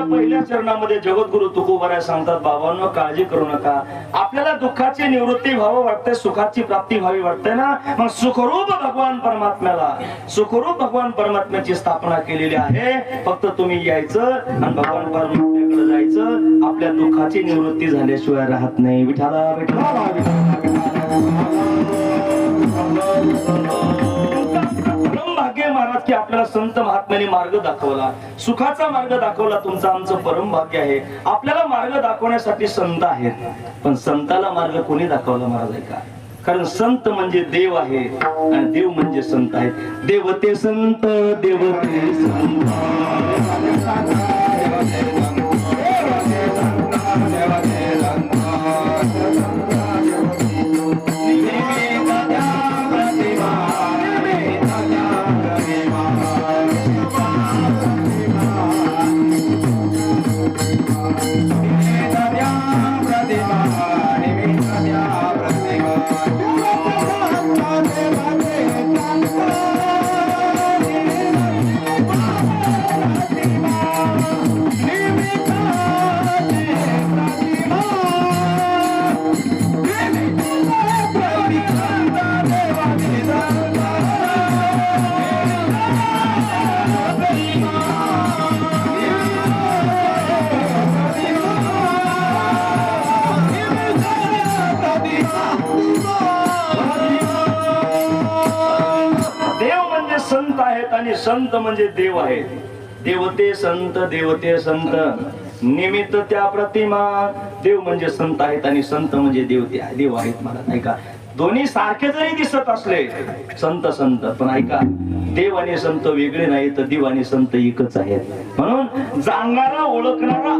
पहिल्या चरणामध्ये जगद्गुरु तुकोबाराय सांगतात, बाबांनो काळजी करू नका. आपल्याला दुःखाची निवृत्ती व्हावं वाटते, सुखाची प्राप्ती व्हावी वाटते ना, मग सुखरूप भगवान परमात्म्याला, सुखरूप भगवान परमात्म्याची स्थापना केलेली आहे. फक्त तुम्ही यायचं आणि भगवान परमात्म्याकडे जायचं. आपल्या दुःखाची निवृत्ती झाल्याशिवाय राहत नाही. विठाला विठाला भाग्य महाराज की आपल्याला संत महात्म्याने मार्ग दाखवला, सुखाचा मार्ग दाखवला. तुमचं आमचं परम भाग्य आहे. आपल्याला मार्ग दाखवण्यासाठी संत आहेत, पण संताला मार्ग कोणी दाखवला महाराज आहे का? कारण संत म्हणजे देव आहे आणि देव म्हणजे संत आहेत. देवते संत, देवते संत, संत आहेत आणि संत म्हणजे देव आहेत. देवते संत, देवते संत, निमित्त त्या प्रतिमा. देव म्हणजे संत आहेत आणि संत म्हणजे देव आहेत. मला नाही का, दोन्ही सारखे जरी दिसत असले संत संत, पण ऐका, देव आणि संत वेगळे नाही, तर देव आणि संत एकच आहेत. म्हणून जाणणारा, ओळखणारा